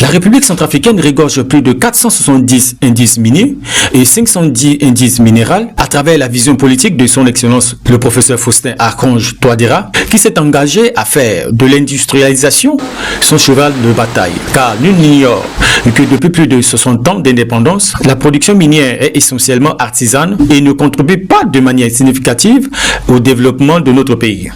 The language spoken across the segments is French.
La République centrafricaine regorge plus de 470 indices miniers et 510 indices minéraux à travers la vision politique de son excellence le professeur Faustin Archange Touadéra, qui s'est engagé à faire de l'industrialisation son cheval de bataille. Car nul n'ignore que depuis plus de 60 ans d'indépendance, la production minière est essentiellement artisane et ne contribue pas de manière significative au développement de notre pays.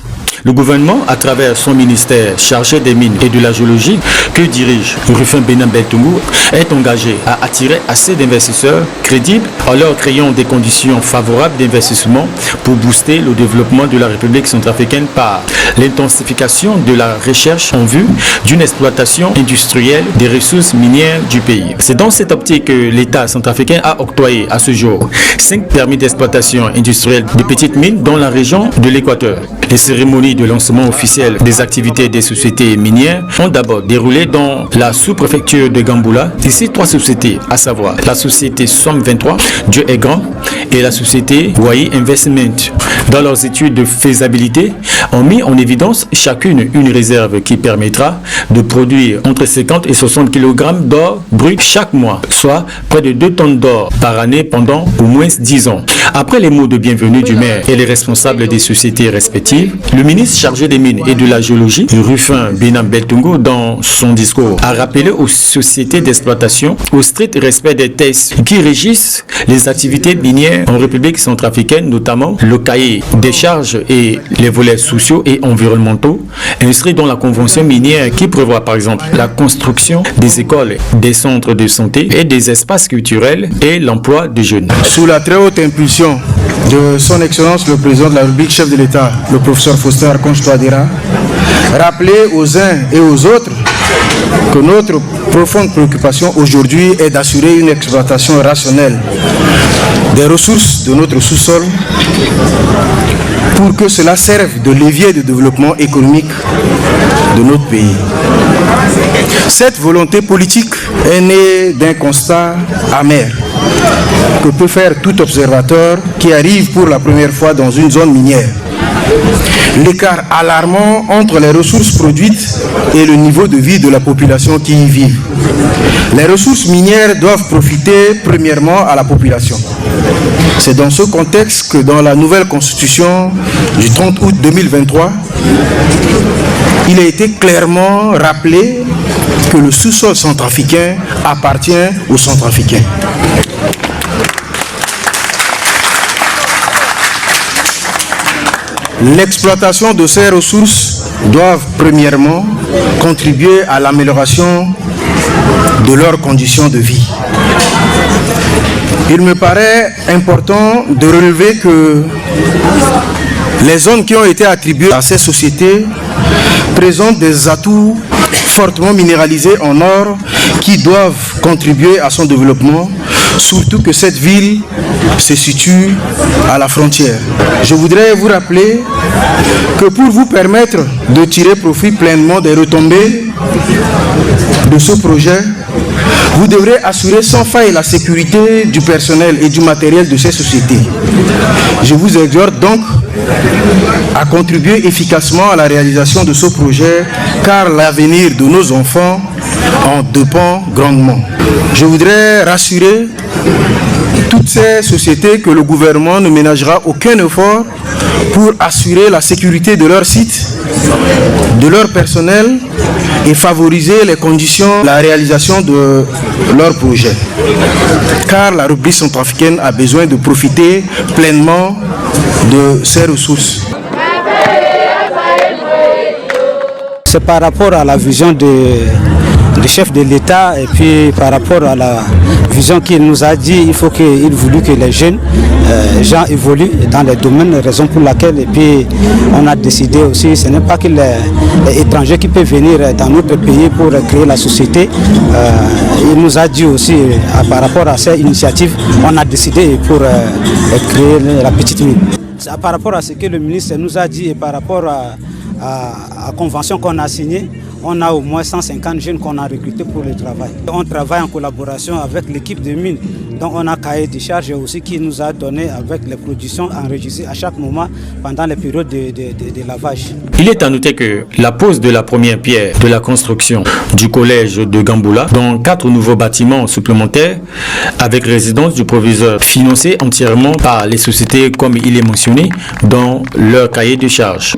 Le gouvernement, à travers son ministère chargé des mines et de la géologie, que dirige Rufin Bénin Beltoungou, est engagé à attirer assez d'investisseurs crédibles en leur créant des conditions favorables d'investissement pour booster le développement de la République centrafricaine par l'intensification de la recherche en vue d'une exploitation industrielle des ressources minières du pays. C'est dans cette optique que l'État centrafricain a octroyé à ce jour 5 permis d'exploitation industrielle de petites mines dans la région de l'Équateur. Les cérémonies de lancement officiel des activités des sociétés minières ont d'abord déroulé dans la sous-préfecture de Gamboula. Ici, 3 sociétés, à savoir la société Somme 23, Dieu est grand, et la société Wai Investment. Dans leurs études de faisabilité, ont mis en évidence chacune une réserve qui permettra de produire entre 50 et 60 kg d'or brut chaque mois, soit près de 2 tonnes d'or par année pendant au moins 10 ans. Après les mots de bienvenue du maire et les responsables des sociétés respectives, le ministre chargé des mines et de la géologie, Rufin Bénin Beltoungou, dans son discours, a rappelé aux sociétés d'exploitation au strict respect des textes qui régissent les activités minières en République centrafricaine, notamment le cahier des charges et les volets sociaux et environnementaux, inscrits dans la convention minière qui prévoit par exemple la construction des écoles, des centres de santé et des espaces culturels et l'emploi des jeunes. Sous la très haute impulsion de son Excellence le Président de la République, chef de l'État, le professeur Faustin Archange Touadéra, rappeler aux uns et aux autres que notre profonde préoccupation aujourd'hui est d'assurer une exploitation rationnelle des ressources de notre sous-sol pour que cela serve de levier de développement économique de notre pays. Cette volonté politique est née d'un constat amer que peut faire tout observateur qui arrive pour la première fois dans une zone minière. L'écart alarmant entre les ressources produites et le niveau de vie de la population qui y vit. Les ressources minières doivent profiter premièrement à la population. C'est dans ce contexte que dans la nouvelle constitution du 30 août 2023, il a été clairement rappelé que le sous-sol centrafricain appartient aux Centrafricains. L'exploitation de ces ressources doit premièrement contribuer à l'amélioration de leurs conditions de vie. Il me paraît important de relever que les zones qui ont été attribuées à ces sociétés présentent des atouts fortement minéralisés en or qui doivent contribuer à son développement, surtout que cette ville se situe à la frontière. Je voudrais vous rappeler que pour vous permettre de tirer profit pleinement des retombées de ce projet, vous devrez assurer sans faille la sécurité du personnel et du matériel de ces sociétés. Je vous exhorte donc à contribuer efficacement à la réalisation de ce projet, car l'avenir de nos enfants en dépend grandement. Je voudrais rassurer toutes ces sociétés que le gouvernement ne ménagera aucun effort pour assurer la sécurité de leur site, de leur personnel et favoriser les conditions de la réalisation de leur projet. Car la République centrafricaine a besoin de profiter pleinement de ses ressources. C'est par rapport à la vision du chef de l'État et puis par rapport à la vision qu'il nous a dit, il voulut que les jeunes gens évoluent dans les domaines, raison pour laquelle et puis on a décidé aussi, ce n'est pas que les étrangers qui peuvent venir dans notre pays pour créer la société. Il nous a dit aussi par rapport à ces initiatives, on a décidé pour créer la petite mine. Par rapport à ce que le ministre nous a dit et par rapport à la convention qu'on a signée, on a au moins 150 jeunes qu'on a recrutés pour le travail. On travaille en collaboration avec l'équipe de mines. Donc on a cahier de charges aussi qui nous a donné avec les productions enregistrées à chaque moment pendant les périodes de lavage. Il est à noter que la pose de la première pierre de la construction du collège de Gamboula, dont 4 nouveaux bâtiments supplémentaires avec résidence du proviseur, financés entièrement par les sociétés comme il est mentionné dans leur cahier de charges.